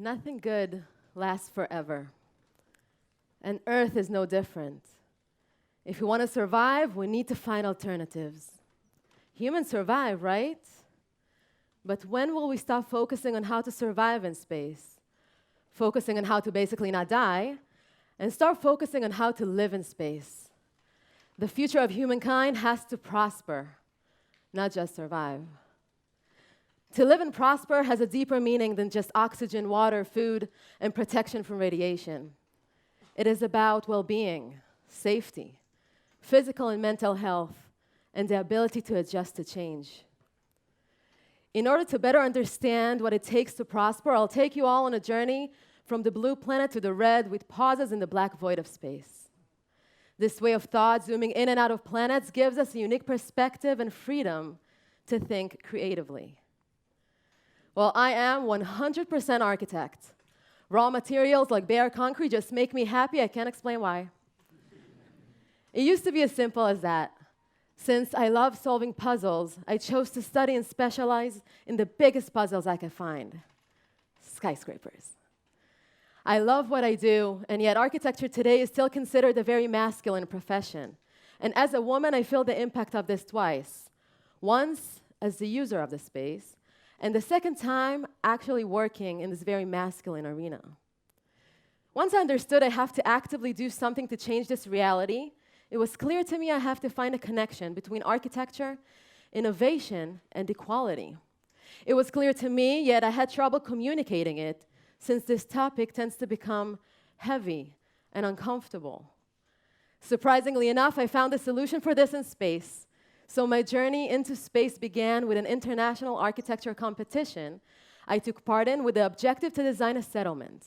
Nothing good lasts forever, and Earth is no different. If we want to survive, we need to find alternatives. Humans survive, right? But when will we stop focusing on how to survive in space, focusing on how to basically not die, and start focusing on how to live in space? The future of humankind has to prosper, not just survive. To live and prosper has a deeper meaning than just oxygen, water, food, and protection from radiation. It is about well-being, safety, physical and mental health, and the ability to adjust to change. In order to better understand what it takes to prosper, I'll take you all on a journey from the blue planet to the red with pauses in the black void of space. This way of thought, zooming in and out of planets, gives us a unique perspective and freedom to think creatively. Well, I am 100% architect. Raw materials like bare concrete just make me happy. I can't explain why. It used to be as simple as that. Since I love solving puzzles, I chose to study and specialize in the biggest puzzles I could find, skyscrapers. I love what I do, and yet architecture today is still considered a very masculine profession. And as a woman, I feel the impact of this twice. Once, as the user of the space, and the second time, actually working in this very masculine arena. Once I understood I have to actively do something to change this reality, it was clear to me I have to find a connection between architecture, innovation, and equality. It was clear to me, yet I had trouble communicating it, since this topic tends to become heavy and uncomfortable. Surprisingly enough, I found a solution for this in space. So my journey into space began with an international architecture competition I took part in with the objective to design a settlement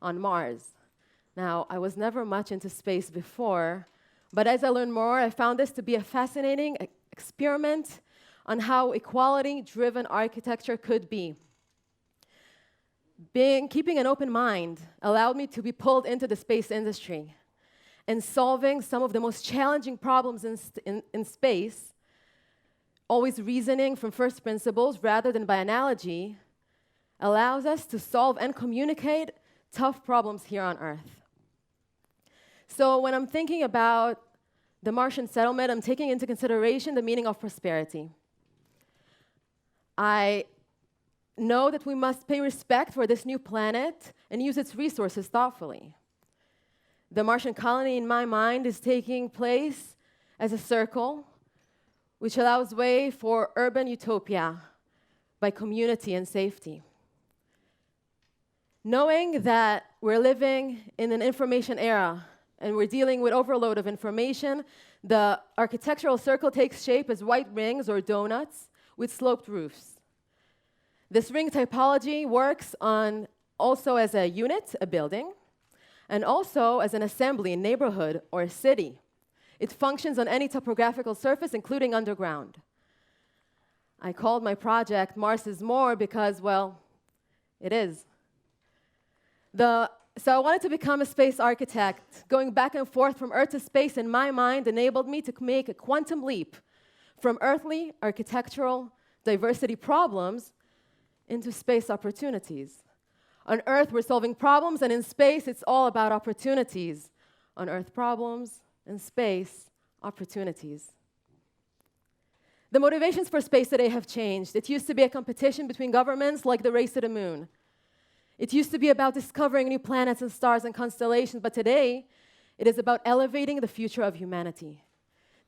on Mars. Now, I was never much into space before, but as I learned more, I found this to be a fascinating experiment on how equality-driven architecture could be. Keeping an open mind allowed me to be pulled into the space industry, and solving some of the most challenging problems in space, always reasoning from first principles rather than by analogy, allows us to solve and communicate tough problems here on Earth. So when I'm thinking about the Martian settlement, I'm taking into consideration the meaning of prosperity. I know that we must pay respect for this new planet and use its resources thoughtfully. The Martian colony, in my mind, is taking place as a circle, which allows way for urban utopia by community and safety. Knowing that we're living in an information era and we're dealing with overload of information, the architectural circle takes shape as white rings or donuts with sloped roofs. This ring typology works on also as a unit, a building, and also as an assembly, a neighborhood, or a city. It functions on any topographical surface, including underground. I called my project Mars is More because, well, it is. So I wanted to become a space architect. Going back and forth from Earth to space in my mind enabled me to make a quantum leap from earthly architectural diversity problems into space opportunities. On Earth, we're solving problems, and in space, it's all about opportunities. On Earth, problems, in space, opportunities. The motivations for space today have changed. It used to be a competition between governments like the race to the moon. It used to be about discovering new planets and stars and constellations, but today, it is about elevating the future of humanity.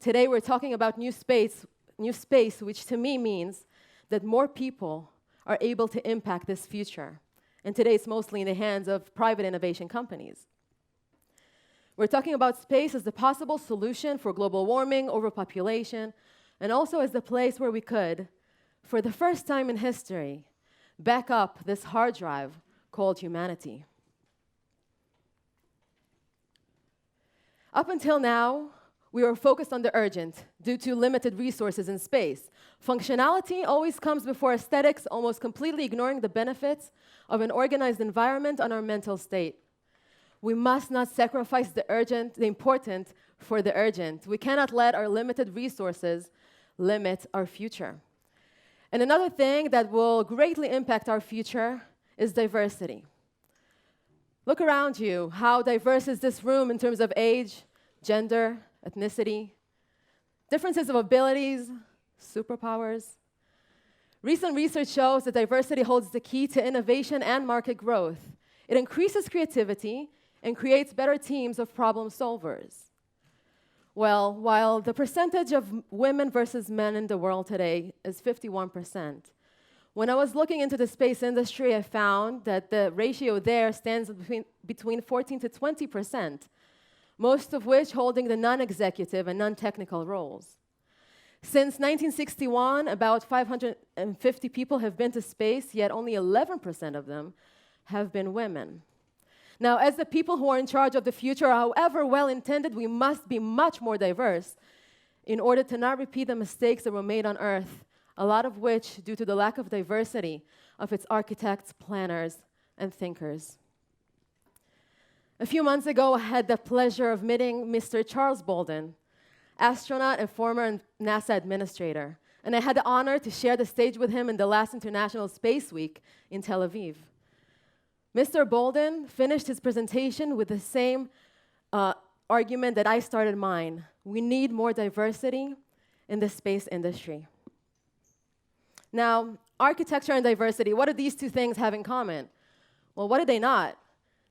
Today, we're talking about new space, which to me means that more people are able to impact this future. And today, it's mostly in the hands of private innovation companies. We're talking about space as the possible solution for global warming, overpopulation, and also as the place where we could, for the first time in history, back up this hard drive called humanity. Up until now, we were focused on the urgent due to limited resources in space. Functionality always comes before aesthetics, almost completely ignoring the benefits of an organized environment on our mental state. We must not sacrifice the important for the urgent. We cannot let our limited resources limit our future. And another thing that will greatly impact our future is diversity. Look around you. How diverse is this room in terms of age, gender, ethnicity, differences of abilities, superpowers? Recent research shows that diversity holds the key to innovation and market growth. It increases creativity and creates better teams of problem solvers. Well, while the percentage of women versus men in the world today is 51%, when I was looking into the space industry, I found that the ratio there stands between 14 to 20%, most of which holding the non-executive and non-technical roles. Since 1961, about 550 people have been to space, yet only 11% of them have been women. Now, as the people who are in charge of the future, however well-intended, we must be much more diverse in order to not repeat the mistakes that were made on Earth, a lot of which due to the lack of diversity of its architects, planners, and thinkers. A few months ago, I had the pleasure of meeting Mr. Charles Bolden, astronaut and former NASA administrator, and I had the honor to share the stage with him in the last International Space Week in Tel Aviv. Mr. Bolden finished his presentation with the same argument that I started mine. We need more diversity in the space industry. Now, architecture and diversity, what do these two things have in common? Well, what do they not?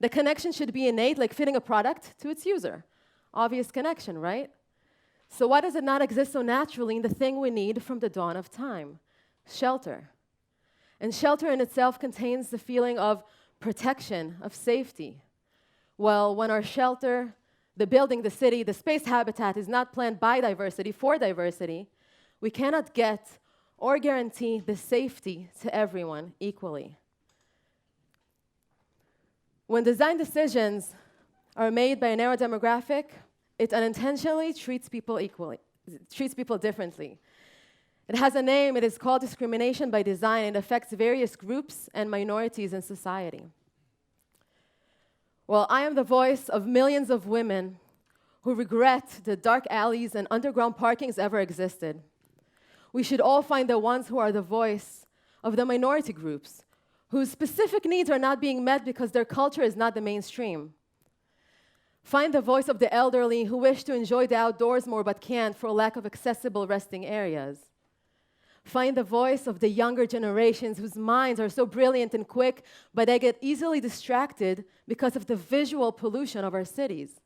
The connection should be innate, like fitting a product to its user. Obvious connection, right? So why does it not exist so naturally in the thing we need from the dawn of time? Shelter. And shelter in itself contains the feeling of protection, of safety. Well, when our shelter, the building, the city, the space habitat is not planned by diversity, for diversity, we cannot get or guarantee the safety to everyone equally. When design decisions are made by a narrow demographic, it unintentionally treats people differently. It has a name, it is called discrimination by design, and it affects various groups and minorities in society. Well, I am the voice of millions of women who regret the dark alleys and underground parkings ever existed. We should all find the ones who are the voice of the minority groups, whose specific needs are not being met because their culture is not the mainstream. Find the voice of the elderly who wish to enjoy the outdoors more but can't for lack of accessible resting areas. Find the voice of the younger generations whose minds are so brilliant and quick, but they get easily distracted because of the visual pollution of our cities.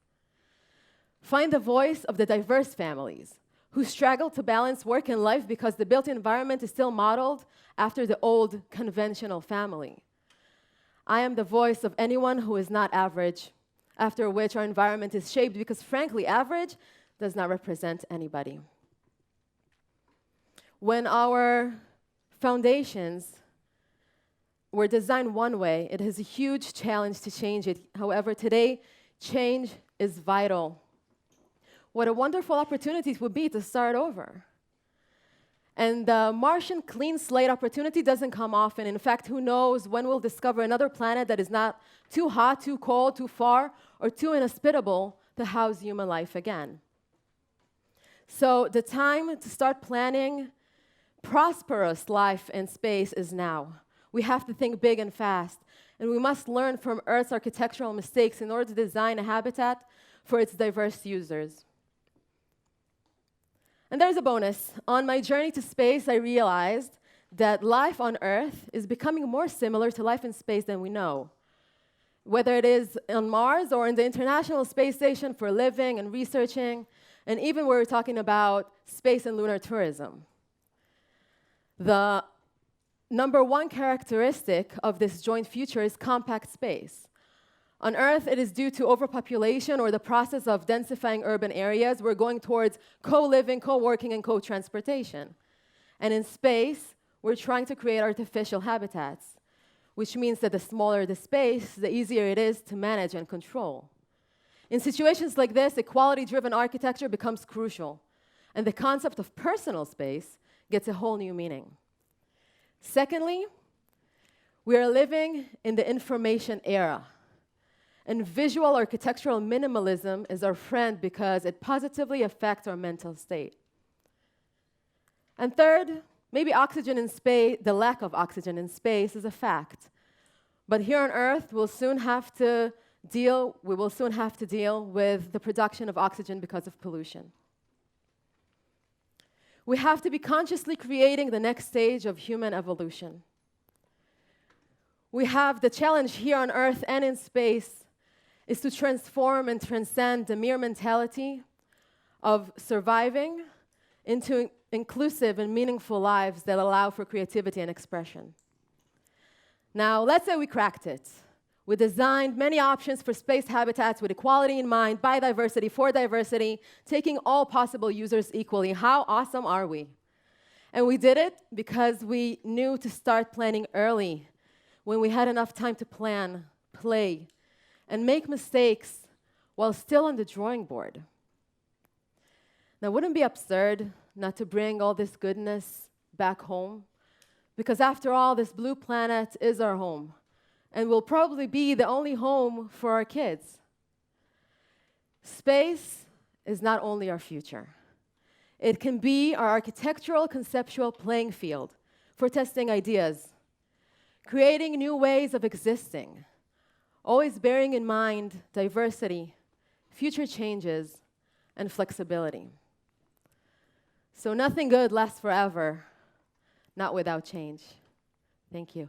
Find the voice of the diverse families who struggle to balance work and life because the built environment is still modeled after the old conventional family. I am the voice of anyone who is not average, after which our environment is shaped because, frankly, average does not represent anybody. When our foundations were designed one way, it is a huge challenge to change it. However, today, change is vital. What a wonderful opportunity it would be to start over. And the Martian clean slate opportunity doesn't come often. In fact, who knows when we'll discover another planet that is not too hot, too cold, too far, or too inhospitable to house human life again. So the time to start planning prosperous life in space is now. We have to think big and fast, and we must learn from Earth's architectural mistakes in order to design a habitat for its diverse users. And there's a bonus. On my journey to space, I realized that life on Earth is becoming more similar to life in space than we know. Whether it is on Mars or in the International Space Station for living and researching, and even we're talking about space and lunar tourism. The number one characteristic of this joint future is compact space. On Earth, it is due to overpopulation or the process of densifying urban areas. We're going towards co-living, co-working, and co-transportation. And in space, we're trying to create artificial habitats, which means that the smaller the space, the easier it is to manage and control. In situations like this, equality-driven architecture becomes crucial, and the concept of personal space gets a whole new meaning. Secondly, we are living in the information era. And visual architectural minimalism is our friend because it positively affects our mental state. And third, maybe oxygen in space, the lack of oxygen in space is a fact. But here on Earth, we will soon have to deal with the production of oxygen because of pollution. We have to be consciously creating the next stage of human evolution. We have the challenge here on Earth and in space is to transform and transcend the mere mentality of surviving into inclusive and meaningful lives that allow for creativity and expression. Now, let's say we cracked it. We designed many options for space habitats with equality in mind, by diversity, for diversity, taking all possible users equally. How awesome are we? And we did it because we knew to start planning early, when we had enough time to plan, play, and make mistakes while still on the drawing board. Now, wouldn't it be absurd not to bring all this goodness back home? Because after all, this blue planet is our home, and will probably be the only home for our kids. Space is not only our future. It can be our architectural, conceptual playing field for testing ideas, creating new ways of existing, always bearing in mind diversity, future changes, and flexibility. So nothing good lasts forever, not without change. Thank you.